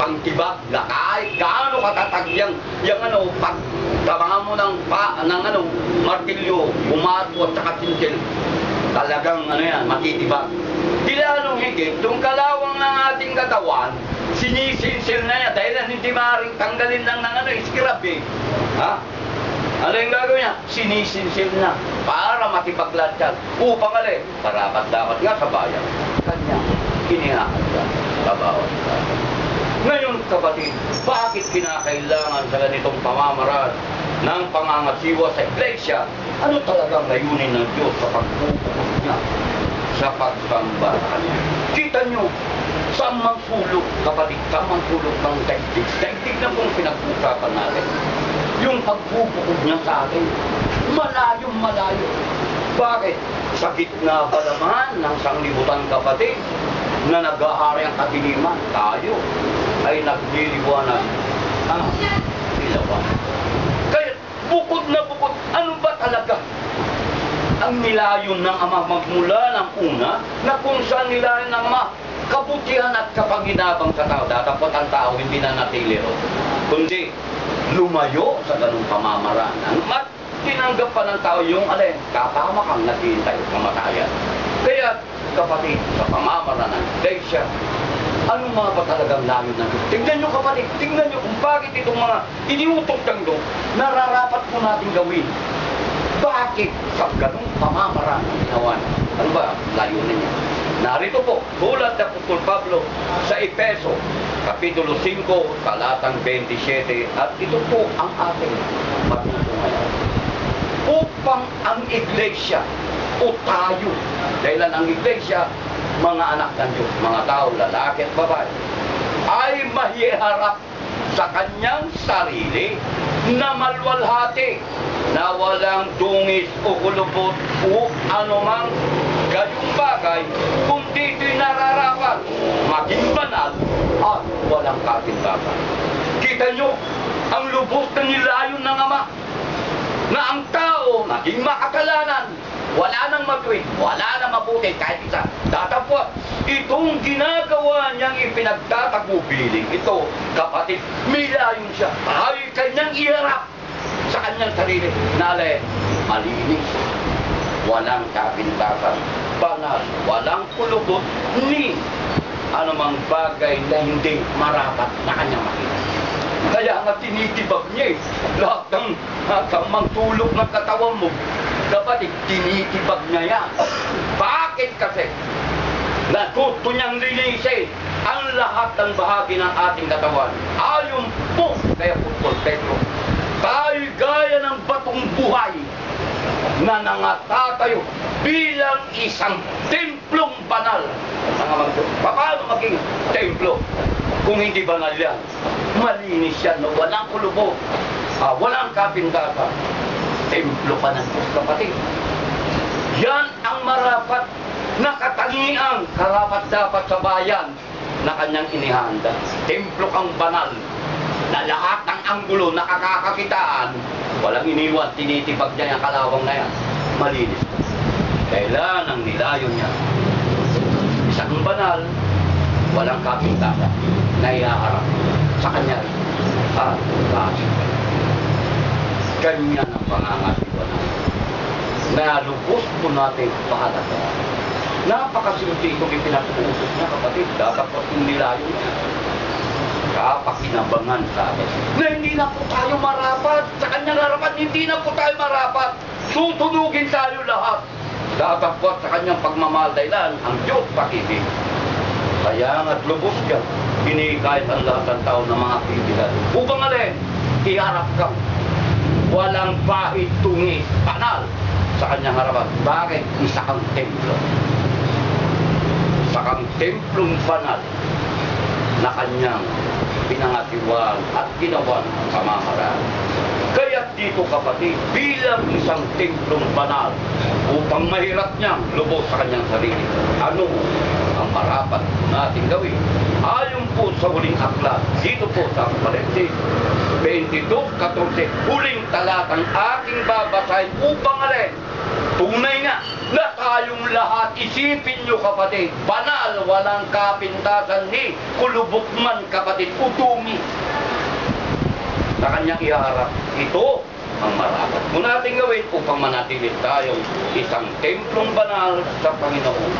pangtibag na kahit gaano katatag yung pag tabangan mo ng martilyo, bumato at saka tinsil, talagang matitibag. Di lalong higit, yung kalawang ng ating katawan, sinisinsil na niya dahil hindi maaaring tanggalin lang ng scrap Ha? Ano yung gagawin niya? Sinisinsil na para matibaglat yan. Upang dapat nga sa bayan. Kanya, inihaanda sa bawat tao. Ngayon kapatid, bakit kinakailangan sa ganitong pamamaraan ng pangangasiwa sa Iglesia? Ano talagang layunin ng Diyos sa pagpupukos niya, sa pagsamba niya? Kita nyo, sa mang sulok, kapatid, sa mang sulok ng daigdig. Daigdig na kung pinag-usapan natin. Yung pagpupukos niya sa atin, malayong malayo. Bakit? Sa gitna pa naman ng sanglibutan kapatid, na nag-aari ang kadiliman, tayo ay nagliliwanag ang ilawan. Kaya bukod na bukod, ano ba talaga ang nilayon ng Ama magmula ng una na kung saan nilayon ng Ama kabutihan at kapaginabang sa tao. Datapot ang tao, hindi na natili ro, kundi lumayo sa ganung pamamaraan at tinanggap pa ng tao yung kapamakang naghihintay kamatayan. Kaya kapatid, sa pamamaraan ng Iglesia, ano mga ba talagang layo ng Diyos? Tingnan nyo kapatid, tingnan nyo kung bakit itong mga iniutok ng Diyos nararapat po natin gawin. Bakit sa ganung pamamaraan ng ginawa? Ano ba layunin niya? Narito po, sulat ng Apostol Pablo sa Efeso, Kapitulo 5, talatang 27, at ito po ang ating patutungayan. Upang ang Iglesia o tayo, dahil ang Iglesia, mga anak ng Diyos, mga tao, lalaki at babae, ay mahiharap sa kanyang sarili na malwalhati, na walang dungis o kulubot o anumang gayong bagay, kundi ito'y nararapat, maging banal at walang katindakan. Kita nyo, ang lubos na nilayon ng Ama, na ang tao maging makakalanan, wala nang matuwid, wala nang mabuti, kahit isa. Datapot, itong ginagawa niyang ipinagtatagubiling, ito, kapatid, milayon siya. Ay kanyang iharap sa kanyang sarili na malinis, walang kapintasan, banal, walang kulubot, ni anumang bagay na hindi marapat na kanyang makita. Kaya nga tinitibag niya lahat ng mangtulog ng katawan mo. Kapatid, tinitibag niya yan. Bakit kasi? Natuto niyang linisin ang lahat ng bahagi ng ating katawan. Ayon po kay Apostol Pedro, tayo gaya ng batong buhay na nangatatayo bilang isang templong banal. Paano maging templo kung hindi banal yan? Malinis yan, no? Walang kulubo, walang kapintasan. Templo pa ng Diyos, kapatid. Yan ang marapat na katangiang karapat-dapat sa bayan na kanyang inihanda. Templo kang banal na lahat ng anggulo na kakakakitaan, walang iniwan, tinitibag niya yung kalawang na yan. Malinis. Kailan ang nilayon niya? Isang banal, walang kapintasan na iaharap sa kanya. Ganyan ang pangangasiwa natin. Nalubos po natin pahalaga. Napakasimple itong ipinag-uusap niya, kapatid. Dapat po itong nilayon niya. Kapakinabangan sa atin. Na hindi na po tayo marapat. Sa kanyang harapan, hindi na po tayo marapat. Sutunugin tayo lahat. Dapat po sa kanyang pagmamahal dahilan, ang Diyos pakibig. Kaya nga't lubos ka. Hinihikayat ang lahat ng tao ng mga kaibigan. Upang iharap ka. Walang pahit, tungis, banal sa kanyang harapan. Bakit? Isa kang templo. Isa kang templong banal na kanyang pinangatiwan at ginawan ang pamamaraan. Kaya dito kapatid, bilang isang templong banal, upang mahirap niyang lubos sa kanyang sarili, ano ang marapat natin gawin? Ayon po sa huling aklat, dito po sa Apocalipsis 22:14, huling talatang ating babasahin upang tunay nga na tayong lahat, isipin nyo kapatid, banal, walang kapintasan ni kulubot man kapatid, utumi na kanyang iharap. Ito ang marapat mo natin gawin upang manatilit tayong isang templong banal sa Panginoon.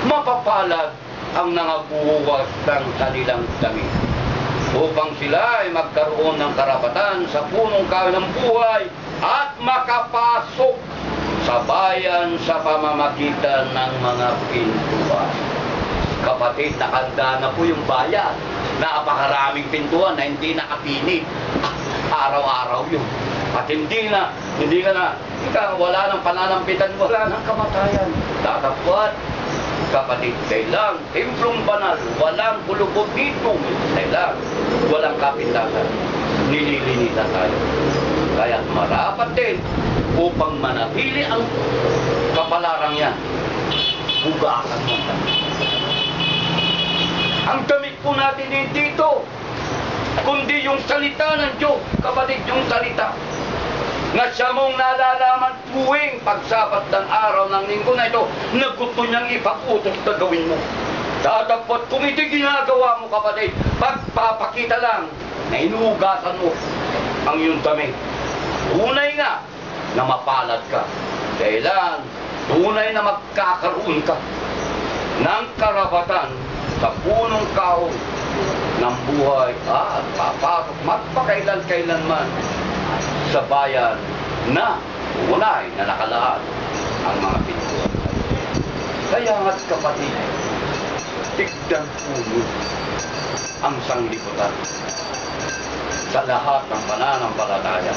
Mapapalad ang nangabuhuwas ng kanilang damit upang sila ay magkaroon ng karapatan sa punong kahoy ng buhay at makapasok sa bayan sa pamamagitan ng mga pintuan. Kapatid, nakanda na po yung bayan. Napakaraming pintuan na hindi nakapinig. Araw-araw yun. At wala nang pananampitan, wala nang kamatayan. Tatapwat, kapatid, kailang templong banal, walang kulubot dito, kailang walang kapintasan, nililinitan tayo. Kaya marapat din upang manatili ang kapalarang yan, hugasan mo. Ang damit po natin hindi dito, kundi yung salita ng Diyos, kapatid, yung salita na siya mong nalalaman tuwing pagsapat ng araw ng linggo na ito, na gusto niyang ipag-utos na gawin mo. Tatapot kung ito ginagawa mo, kapatid, pagpapakita lang na inuugasan mo ang iyong damit. Tunay nga na mapalad ka. Kailan tunay na magkakaroon ka ng karapatan sa punong kahoy ng buhay at papasok magpakailan-kailanman sa bayan na unay na nakalaan ang mga pintuan. Kaya nga't kapatid, tignan po mo ang sanglibutan sa lahat ng pananampalataya.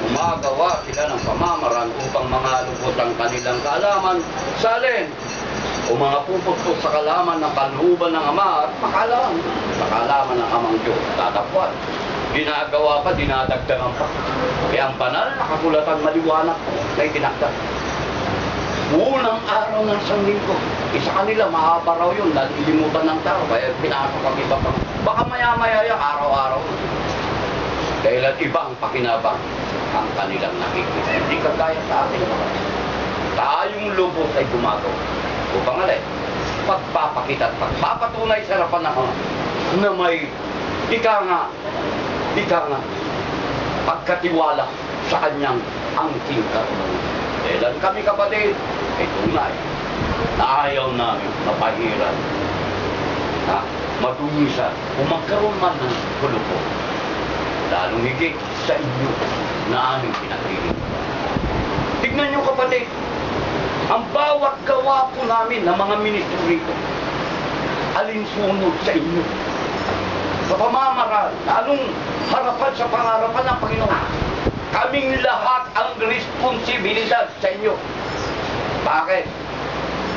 Gumagawa sila ng pamamaraan upang mangalubot ang kanilang kaalaman sa alin o mga puputok sa kalaman ng kalooban ng Ama at makalaman ng Amang Diyos. Tatapwat. Ginagawa pa, dinadagdagan pa. Kaya ang banal na kasulatan maliwanag na itinakda. Unang araw ng Sanlinggo, isa kanila mahaba raw yun, nalilimutan ng tao, kaya pinasok ang iba pa. Baka maya-maya yan, araw-araw. Dahil at ibang pakinabang ang kanilang nakikita. Hindi kagaya sa atin. Tayong lubos ay gumagawa. Upang alay, pagpapakita at pagpapatunay sa harapan ng Ama na may ika nga, pagkatiwala sa kanyang angking karunan. Dahil kami kapatid, ay tunay na ayaw namin mapahiran, na madumisan, kung magkaroon man ng kulubot, lalong higit sa inyo na aming pinagrinig. Tignan nyo kapatid, ang bawat gawa po namin ng mga ministro rito, alinsunod sa inyo. Sa pamamaraan, lalong harapan sa pangarapan ng Panginoon. Kaming lahat ang responsibilidad sa inyo. Bakit?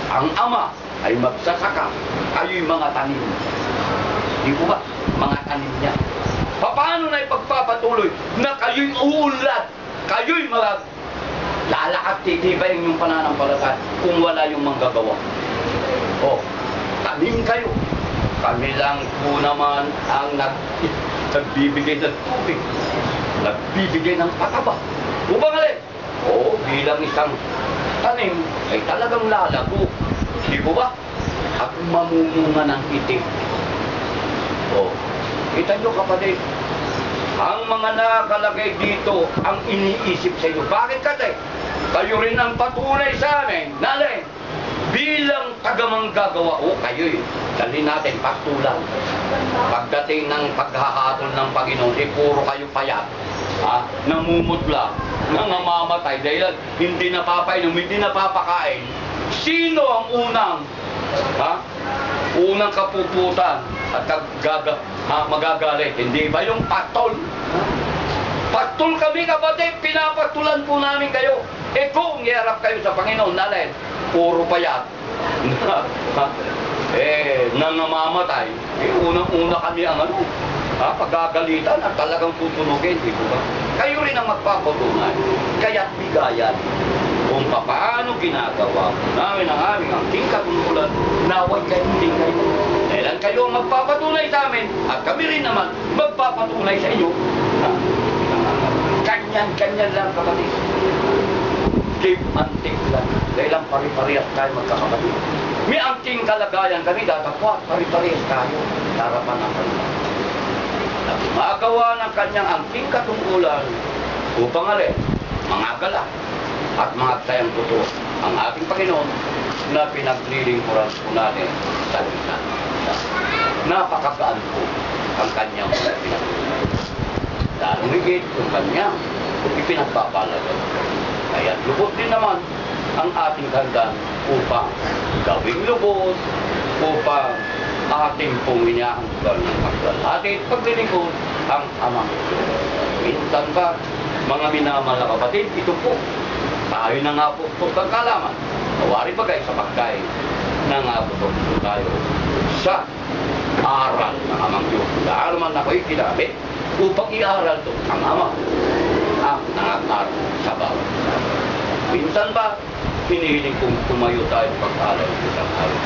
Ang Ama ay magsasaka, kayo'y mga tanim. Di po ba? Mga tanim niya. Paano na ipagpapatuloy na kayo'y uunlad, kayo'y lalakad, titibayin yung pananampalataya kung wala yung manggagawa. O, tanim kayo. Kami lang po naman ang nagbibigay ng tubig, nagbibigay ng pataba. Upang alin? O, bilang isang tanim ay talagang lalago. Di po ba? At mamumunga ng itim. O, kita nyo kapatid, ang mga nakalagay dito ang iniisip sa inyo. Bakit kasi? Kayo rin ang patunay sa amin. Nalin? Bilang tagamanggagawa, o kayo'y dalhin natin pastulan. Pagdating ng paghahatol ng Panginoon, puro kayo payat, namumutla, nangamamatay dahil hindi napapainom, hindi napapakain. Sino ang unang kapuputan at magagalit? Hindi ba yung pastol? Pastol kami kapatid, pinapatulan po namin kayo. Kung iharap kayo sa Panginoon, nalin, puro payat, nangamamatay, unang-una kami ang pagagalitan at talagang tutunugin, di ba? Kayo rin ang magpapatunay, kaya't bigayan kung paano ginagawa namin ang aming angking katungkulan, naway kayo din kayo. Dahil kayo ang magpapatunay sa amin at kami rin naman magpapatunay sa inyo. Kanyan lang kapatid. give and take lang. Dahil lang pari-parehas tayo magkakapatid. May angking kalagayan kami, datapwa, pari-parehas tayo. Harapan ng kanila. Magawa ng kanyang angking katungkulan upang alin, mga gala at mga tayang totoo ang ating Panginoon na pinaglilingkuran po natin sa kita. Napakagaan po ang kanyang pinaglilingkuran. Lalo higit yung kanyang ipinagpapalagan. Kaya lubos din naman ang ating handa upang gawing lubos, upang ating pong inihahanggan ng paglalati at paglilingkod ang Amang Diyos. Minsan ba, mga minamahal na kapatid, ito po, tayo na nga po pagkalaman. Mawari pa kayo sa pagkain na nga po tayo sa aral ng Amang Diyos. Dahil naman ako'y kinabit upang i-aral ito ang Ama ang nangaral sa bawat isa. Minsan ba, hinihiling kong tumayo tayo pag-aral ng isang araw.